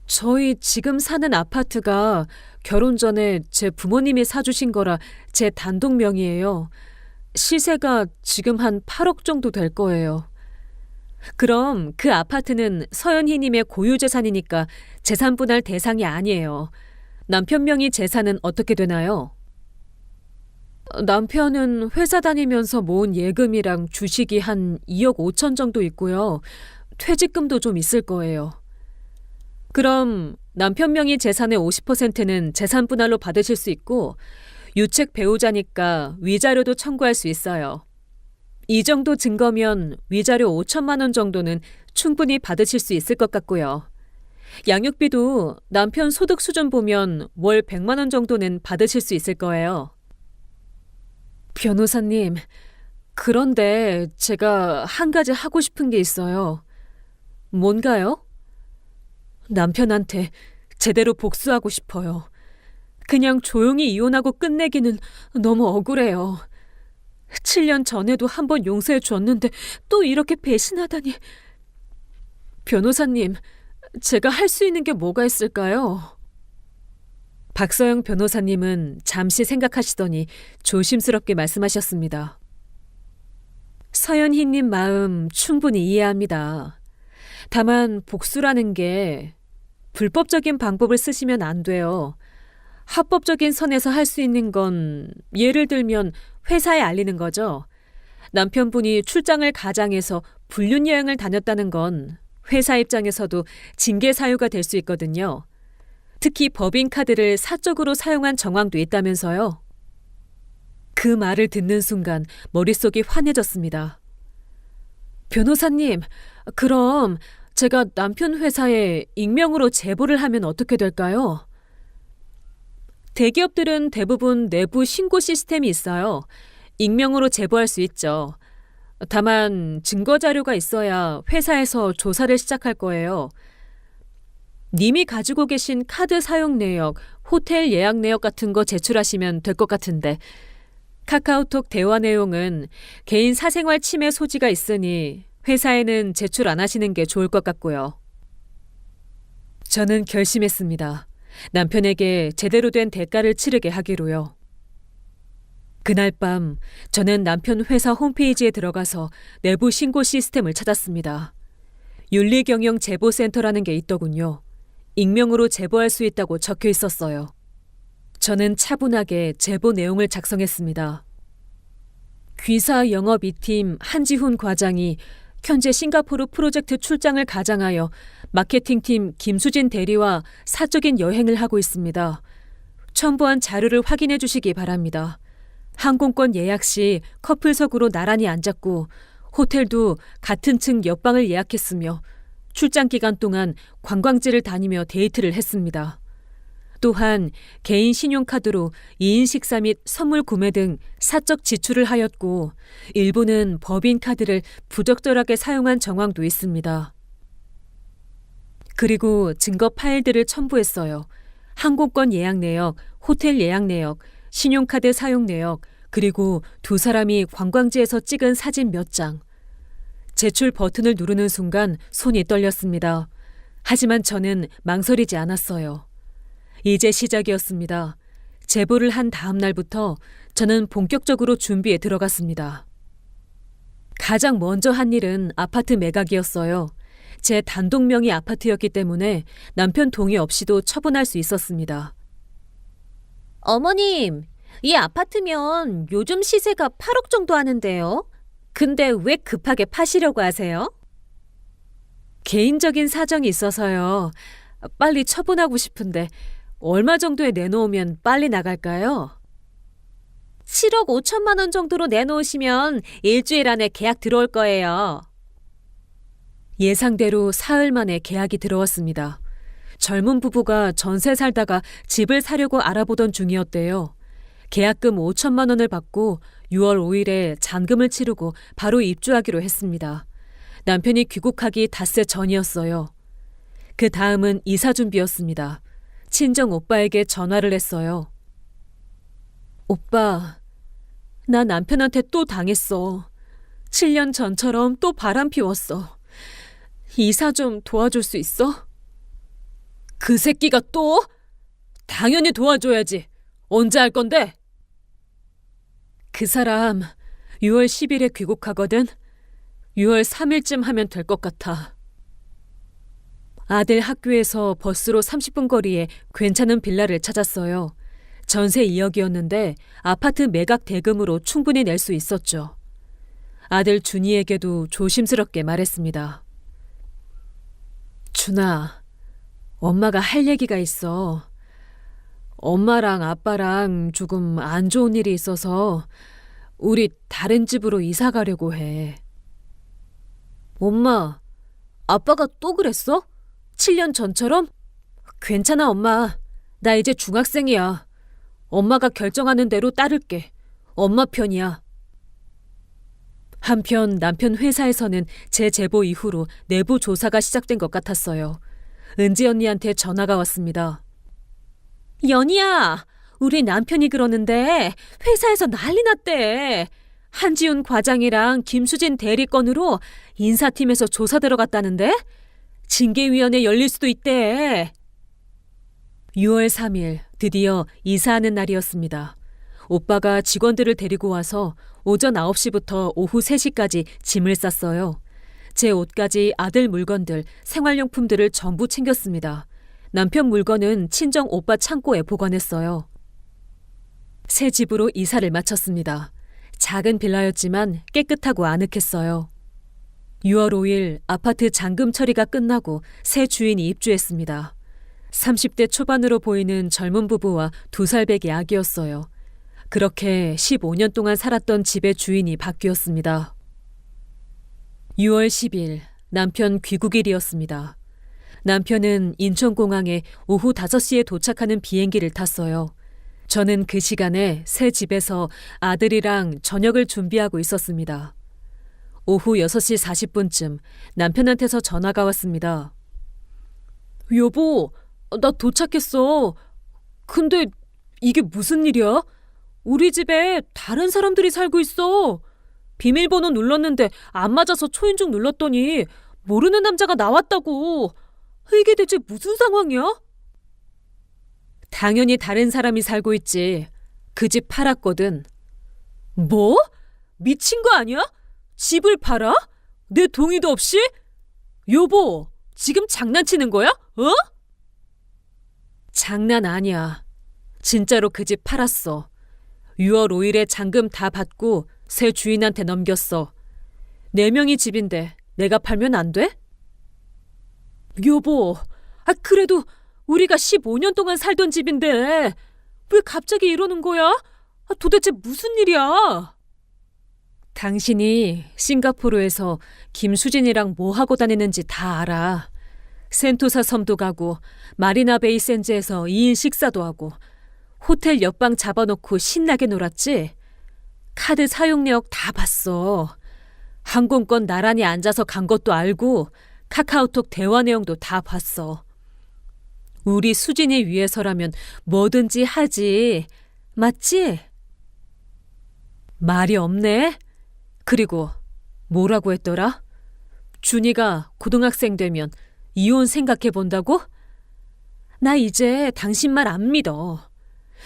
저희 지금 사는 아파트가 결혼 전에 제 부모님이 사주신 거라 제 단독 명의예요. 시세가 지금 한 8억 정도 될 거예요. 그럼 그 아파트는 서연희님의 고유 재산이니까 재산분할 대상이 아니에요. 남편 명의 재산은 어떻게 되나요? 남편은 회사 다니면서 모은 예금이랑 주식이 한 2억 5천 정도 있고요. 퇴직금도 좀 있을 거예요. 그럼 남편 명의 재산의 50%는 재산분할로 받으실 수 있고 유책 배우자니까 위자료도 청구할 수 있어요. 이 정도 증거면 위자료 5천만 원 정도는 충분히 받으실 수 있을 것 같고요. 양육비도 남편 소득 수준 보면 월 100만 원 정도는 받으실 수 있을 거예요. 변호사님, 그런데 제가 한 가지 하고 싶은 게 있어요. 뭔가요? 남편한테 제대로 복수하고 싶어요. 그냥 조용히 이혼하고 끝내기는 너무 억울해요. 7년 전에도 한번 용서해 줬는데 또 이렇게 배신하다니. 변호사님, 제가 할 수 있는 게 뭐가 있을까요? 박서영 변호사님은 잠시 생각하시더니 조심스럽게 말씀하셨습니다. 서연희님 마음 충분히 이해합니다. 다만 복수라는 게 불법적인 방법을 쓰시면 안 돼요. 합법적인 선에서 할 수 있는 건 예를 들면 회사에 알리는 거죠. 남편분이 출장을 가장해서 불륜 여행을 다녔다는 건 회사 입장에서도 징계 사유가 될 수 있거든요. 특히 법인카드를 사적으로 사용한 정황도 있다면서요. 그 말을 듣는 순간 머릿속이 환해졌습니다. 변호사님, 그럼 제가 남편 회사에 익명으로 제보를 하면 어떻게 될까요? 대기업들은 대부분 내부 신고 시스템이 있어요. 익명으로 제보할 수 있죠. 다만 증거 자료가 있어야 회사에서 조사를 시작할 거예요. 님이 가지고 계신 카드 사용 내역, 호텔 예약 내역 같은 거 제출하시면 될 것 같은데 카카오톡 대화 내용은 개인 사생활 침해 소지가 있으니 회사에는 제출 안 하시는 게 좋을 것 같고요. 저는 결심했습니다. 남편에게 제대로 된 대가를 치르게 하기로요. 그날 밤 저는 남편 회사 홈페이지에 들어가서 내부 신고 시스템을 찾았습니다. 윤리경영제보센터라는 게 있더군요. 익명으로 제보할 수 있다고 적혀 있었어요. 저는 차분하게 제보 내용을 작성했습니다. 귀사 영업 2팀 한지훈 과장이 현재 싱가포르 프로젝트 출장을 가장하여 마케팅팀 김수진 대리와 사적인 여행을 하고 있습니다. 첨부한 자료를 확인해 주시기 바랍니다. 항공권 예약 시 커플석으로 나란히 앉았고 호텔도 같은 층 옆방을 예약했으며 출장 기간 동안 관광지를 다니며 데이트를 했습니다. 또한 개인 신용카드로 2인 식사 및 선물 구매 등 사적 지출을 하였고 일부는 법인카드를 부적절하게 사용한 정황도 있습니다. 그리고 증거 파일들을 첨부했어요. 항공권 예약 내역, 호텔 예약 내역, 신용카드 사용 내역, 그리고 두 사람이 관광지에서 찍은 사진 몇 장. 제출 버튼을 누르는 순간 손이 떨렸습니다. 하지만 저는 망설이지 않았어요. 이제 시작이었습니다. 제보를 한 다음 날부터 저는 본격적으로 준비에 들어갔습니다. 가장 먼저 한 일은 아파트 매각이었어요. 제 단독 명의 아파트였기 때문에 남편 동의 없이도 처분할 수 있었습니다. 어머님, 이 아파트면 요즘 시세가 8억 정도 하는데요. 근데 왜 급하게 파시려고 하세요? 개인적인 사정이 있어서요. 빨리 처분하고 싶은데 얼마 정도에 내놓으면 빨리 나갈까요? 7억 5천만 원 정도로 내놓으시면 일주일 안에 계약 들어올 거예요. 예상대로 사흘 만에 계약이 들어왔습니다. 젊은 부부가 전세 살다가 집을 사려고 알아보던 중이었대요. 계약금 5천만 원을 받고 6월 5일에 잔금을 치르고 바로 입주하기로 했습니다. 남편이 귀국하기 닷새 전이었어요. 그 다음은 이사 준비였습니다. 친정 오빠에게 전화를 했어요. 오빠, 나 남편한테 또 당했어. 7년 전처럼 또 바람 피웠어. 이사 좀 도와줄 수 있어? 그 새끼가 또? 당연히 도와줘야지. 언제 할 건데? 그 사람 6월 10일에 귀국하거든. 6월 3일쯤 하면 될 것 같아. 아들 학교에서 버스로 30분 거리에 괜찮은 빌라를 찾았어요. 전세 2억이었는데 아파트 매각 대금으로 충분히 낼 수 있었죠. 아들 준이에게도 조심스럽게 말했습니다. 준아, 엄마가 할 얘기가 있어. 엄마랑 아빠랑 조금 안 좋은 일이 있어서 우리 다른 집으로 이사 가려고 해. 엄마, 아빠가 또 그랬어? 7년 전처럼? 괜찮아, 엄마. 나 이제 중학생이야. 엄마가 결정하는 대로 따를게. 엄마 편이야. 한편 남편 회사에서는 제 제보 이후로 내부 조사가 시작된 것 같았어요. 은지 언니한테 전화가 왔습니다. 연희야, 우리 남편이 그러는데 회사에서 난리 났대. 한지훈 과장이랑 김수진 대리건으로 인사팀에서 조사 들어갔다는데? 징계위원회 열릴 수도 있대. 6월 3일 드디어 이사하는 날이었습니다. 오빠가 직원들을 데리고 와서 오전 9시부터 오후 3시까지 짐을 쌌어요. 제 옷까지 아들 물건들, 생활용품들을 전부 챙겼습니다. 남편 물건은 친정 오빠 창고에 보관했어요. 새 집으로 이사를 마쳤습니다. 작은 빌라였지만 깨끗하고 아늑했어요. 6월 5일 아파트 잔금 처리가 끝나고 새 주인이 입주했습니다. 30대 초반으로 보이는 젊은 부부와 2살배기 아기였어요. 그렇게 15년 동안 살았던 집의 주인이 바뀌었습니다. 6월 10일 남편 귀국일이었습니다. 남편은 인천공항에 오후 5시에 도착하는 비행기를 탔어요. 저는 그 시간에 새 집에서 아들이랑 저녁을 준비하고 있었습니다. 오후 6시 40분쯤 남편한테서 전화가 왔습니다. 여보, 나 도착했어. 근데 이게 무슨 일이야? 우리 집에 다른 사람들이 살고 있어. 비밀번호 눌렀는데 안 맞아서 초인종 눌렀더니 모르는 남자가 나왔다고. 이게 대체 무슨 상황이야? 당연히 다른 사람이 살고 있지. 그 집 팔았거든. 뭐? 미친 거 아니야? 집을 팔아? 내 동의도 없이? 여보, 지금 장난치는 거야? 어? 장난 아니야. 진짜로 그 집 팔았어. 6월 5일에 잔금 다 받고 새 주인한테 넘겼어. 4명이 집인데 내가 팔면 안 돼? 여보, 그래도 우리가 15년 동안 살던 집인데 왜 갑자기 이러는 거야? 도대체 무슨 일이야? 당신이 싱가포르에서 김수진이랑 뭐 하고 다니는지 다 알아. 센토사 섬도 가고 마리나 베이 샌즈에서 2인 식사도 하고 호텔 옆방 잡아놓고 신나게 놀았지? 카드 사용 내역 다 봤어. 항공권 나란히 앉아서 간 것도 알고 카카오톡 대화 내용도 다 봤어. 우리 수진이 위해서라면 뭐든지 하지. 맞지? 말이 없네? 그리고 뭐라고 했더라? 준이가 고등학생 되면 이혼 생각해 본다고? 나 이제 당신 말 안 믿어.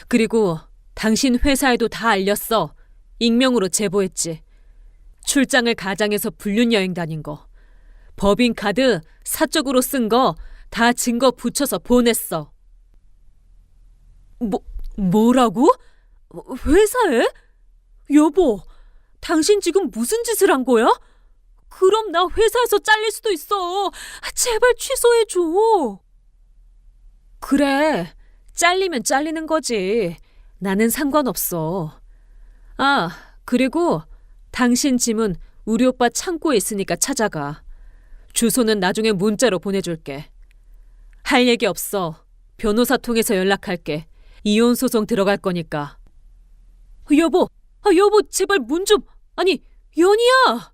그리고 당신 회사에도 다 알렸어. 익명으로 제보했지. 출장을 가장해서 불륜여행 다닌 거. 법인카드 사적으로 쓴 거 다 증거 붙여서 보냈어. 뭐라고? 회사에? 여보, 당신 지금 무슨 짓을 한 거야? 그럼 나 회사에서 잘릴 수도 있어. 제발 취소해줘. 그래, 잘리면 잘리는 거지. 나는 상관없어. 아, 그리고 당신 짐은 우리 오빠 창고에 있으니까 찾아가. 주소는 나중에 문자로 보내줄게. 할 얘기 없어. 변호사 통해서 연락할게. 이혼 소송 들어갈 거니까. 여보, 여보, 제발 문 좀. 아니, 연희야!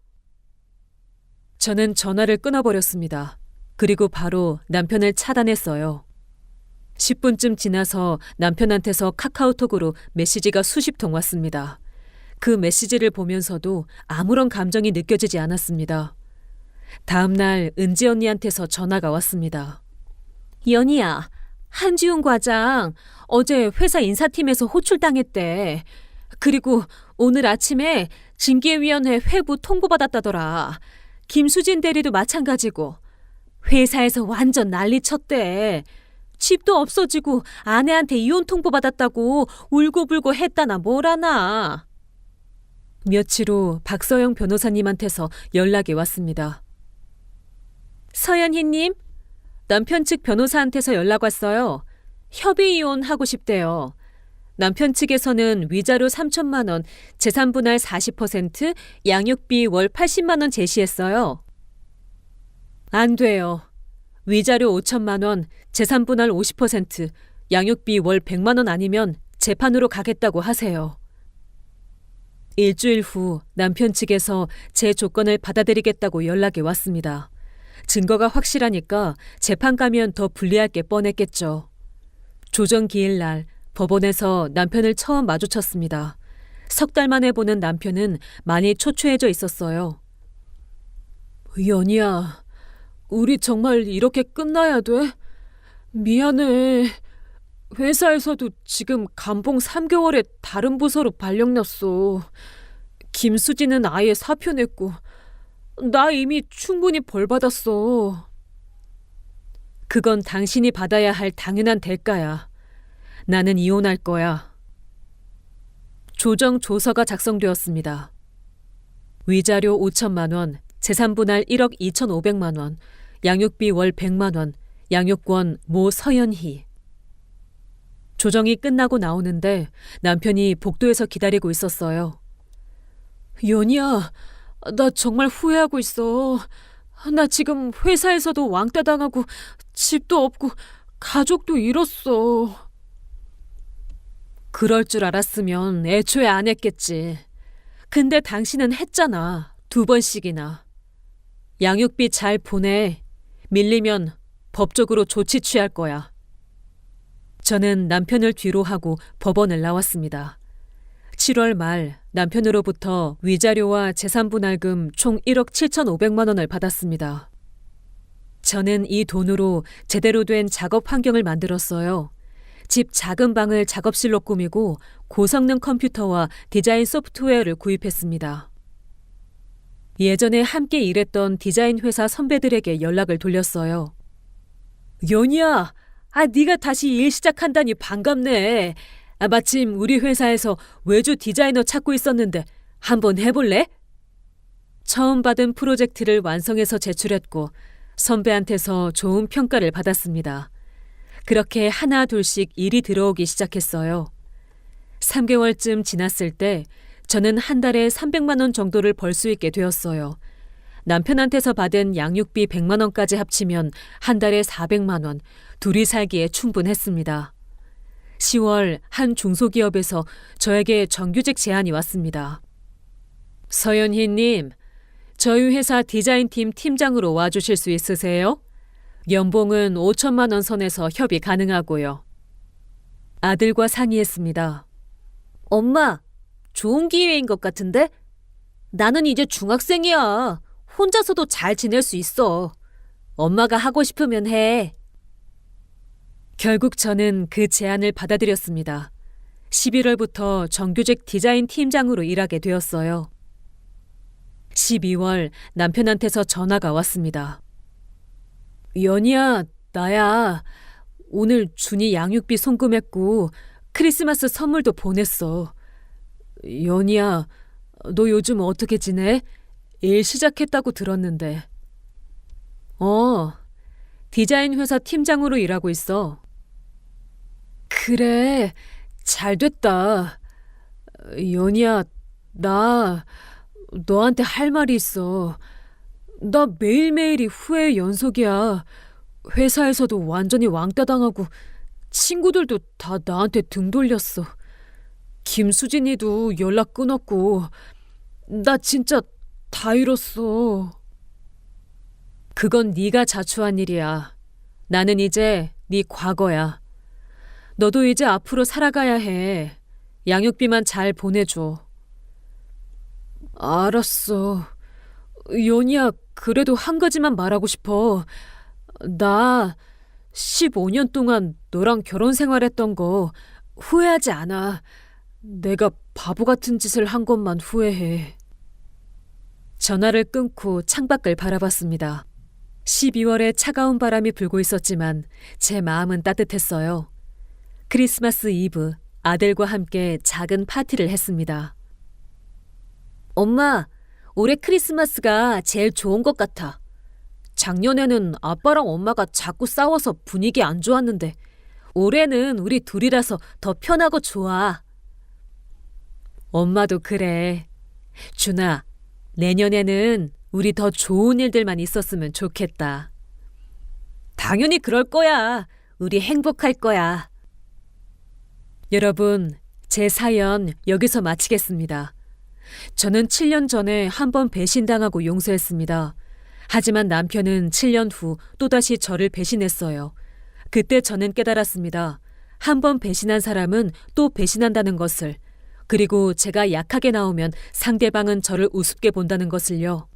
저는 전화를 끊어버렸습니다. 그리고 바로 남편을 차단했어요. 10분쯤 지나서 남편한테서 카카오톡으로 메시지가 수십 통 왔습니다. 그 메시지를 보면서도 아무런 감정이 느껴지지 않았습니다. 다음 날 은지 언니한테서 전화가 왔습니다. 연희야, 한지훈 과장 어제 회사 인사팀에서 호출당했대. 그리고 오늘 아침에 징계위원회 회부 통보받았다더라. 김수진 대리도 마찬가지고. 회사에서 완전 난리 쳤대. 집도 없어지고 아내한테 이혼 통보받았다고 울고불고 했다나 뭐라나. 며칠 후 박서영 변호사님한테서 연락이 왔습니다. 서연희님, 남편 측 변호사한테서 연락 왔어요. 협의 이혼하고 싶대요. 남편 측에서는 위자료 3천만 원, 재산분할 40%, 양육비 월 80만 원 제시했어요. 안 돼요. 위자료 5천만 원, 재산분할 50%, 양육비 월 100만 원 아니면 재판으로 가겠다고 하세요. 일주일 후 남편 측에서 제 조건을 받아들이겠다고 연락이 왔습니다. 증거가 확실하니까 재판 가면 더 불리할 게 뻔했겠죠. 조정 기일 날 법원에서 남편을 처음 마주쳤습니다. 석 달 만에 보는 남편은 많이 초췌해져 있었어요. 연희야, 우리 정말 이렇게 끝나야 돼? 미안해. 회사에서도 지금 감봉 3개월에 다른 부서로 발령났어. 김수진은 아예 사표 냈고 나 이미 충분히 벌 받았어. 그건 당신이 받아야 할 당연한 대가야. 나는 이혼할 거야. 조정 조서가 작성되었습니다. 위자료 5천만 원, 재산분할 1억 2,500만 원, 양육비 월 100만 원, 양육권 모 서연희. 조정이 끝나고 나오는데 남편이 복도에서 기다리고 있었어요. 연희야, 나 정말 후회하고 있어. 나 지금 회사에서도 왕따 당하고 집도 없고 가족도 잃었어. 그럴 줄 알았으면 애초에 안 했겠지. 근데 당신은 했잖아. 2번씩이나. 양육비 잘 보내. 밀리면 법적으로 조치 취할 거야. 저는 남편을 뒤로 하고 법원을 나왔습니다. 7월 말 남편으로부터 위자료와 재산분할금 총 1억 7,500만 원을 받았습니다. 저는 이 돈으로 제대로 된 작업 환경을 만들었어요. 집 작은 방을 작업실로 꾸미고 고성능 컴퓨터와 디자인 소프트웨어를 구입했습니다. 예전에 함께 일했던 디자인 회사 선배들에게 연락을 돌렸어요. 연희야, 네가 다시 일 시작한다니 반갑네. 마침 우리 회사에서 외주 디자이너 찾고 있었는데 한번 해볼래? 처음 받은 프로젝트를 완성해서 제출했고 선배한테서 좋은 평가를 받았습니다. 그렇게 하나 둘씩 일이 들어오기 시작했어요. 3개월쯤 지났을 때 저는 한 달에 300만 원 정도를 벌 수 있게 되었어요. 남편한테서 받은 양육비 100만 원까지 합치면 한 달에 400만 원, 둘이 살기에 충분했습니다. 10월 한 중소기업에서 저에게 정규직 제안이 왔습니다. 서연희님, 저희 회사 디자인팀 팀장으로 와주실 수 있으세요? 연봉은 5천만 원 선에서 협의 가능하고요. 아들과 상의했습니다. 엄마, 좋은 기회인 것 같은데? 나는 이제 중학생이야. 혼자서도 잘 지낼 수 있어. 엄마가 하고 싶으면 해. 결국 저는 그 제안을 받아들였습니다. 11월부터 정규직 디자인 팀장으로 일하게 되었어요. 12월 남편한테서 전화가 왔습니다. 연희야, 나야. 오늘 준이 양육비 송금했고 크리스마스 선물도 보냈어. 연희야, 너 요즘 어떻게 지내? 일 시작했다고 들었는데. 디자인 회사 팀장으로 일하고 있어. 그래, 잘 됐다. 연희야, 나 너한테 할 말이 있어. 나 매일매일이 후회 연속이야. 회사에서도 완전히 왕따 당하고 친구들도 다 나한테 등 돌렸어. 김수진이도 연락 끊었고 나 진짜 다 잃었어. 그건 네가 자초한 일이야. 나는 이제 네 과거야. 너도 이제 앞으로 살아가야 해. 양육비만 잘 보내줘. 알았어. 연희야, 그래도 한 가지만 말하고 싶어. 나 15년 동안 너랑 결혼 생활했던 거 후회하지 않아. 내가 바보 같은 짓을 한 것만 후회해. 전화를 끊고 창밖을 바라봤습니다. 12월에 차가운 바람이 불고 있었지만 제 마음은 따뜻했어요. 크리스마스 이브 아들과 함께 작은 파티를 했습니다. 엄마, 올해 크리스마스가 제일 좋은 것 같아. 작년에는 아빠랑 엄마가 자꾸 싸워서 분위기 안 좋았는데 올해는 우리 둘이라서 더 편하고 좋아. 엄마도 그래. 준아, 내년에는 우리 더 좋은 일들만 있었으면 좋겠다. 당연히 그럴 거야. 우리 행복할 거야. 여러분, 제 사연 여기서 마치겠습니다. 저는 7년 전에 한 번 배신당하고 용서했습니다. 하지만 남편은 7년 후 또다시 저를 배신했어요. 그때 저는 깨달았습니다. 한 번 배신한 사람은 또 배신한다는 것을, 그리고 제가 약하게 나오면 상대방은 저를 우습게 본다는 것을요.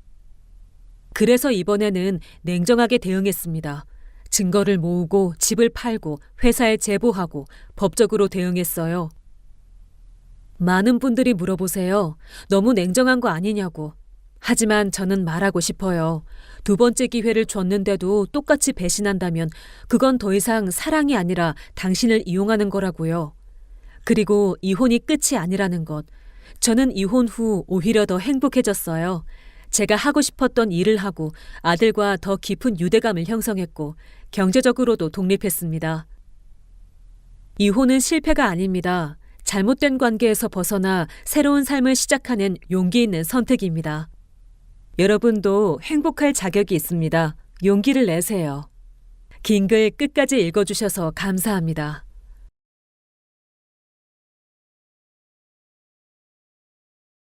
그래서 이번에는 냉정하게 대응했습니다. 증거를 모으고 집을 팔고 회사에 제보하고 법적으로 대응했어요. 많은 분들이 물어보세요. 너무 냉정한 거 아니냐고. 하지만 저는 말하고 싶어요. 두 번째 기회를 줬는데도 똑같이 배신한다면 그건 더 이상 사랑이 아니라 당신을 이용하는 거라고요. 그리고 이혼이 끝이 아니라는 것. 저는 이혼 후 오히려 더 행복해졌어요. 제가 하고 싶었던 일을 하고 아들과 더 깊은 유대감을 형성했고 경제적으로도 독립했습니다. 이혼은 실패가 아닙니다. 잘못된 관계에서 벗어나 새로운 삶을 시작하는 용기 있는 선택입니다. 여러분도 행복할 자격이 있습니다. 용기를 내세요. 긴 글 끝까지 읽어주셔서 감사합니다.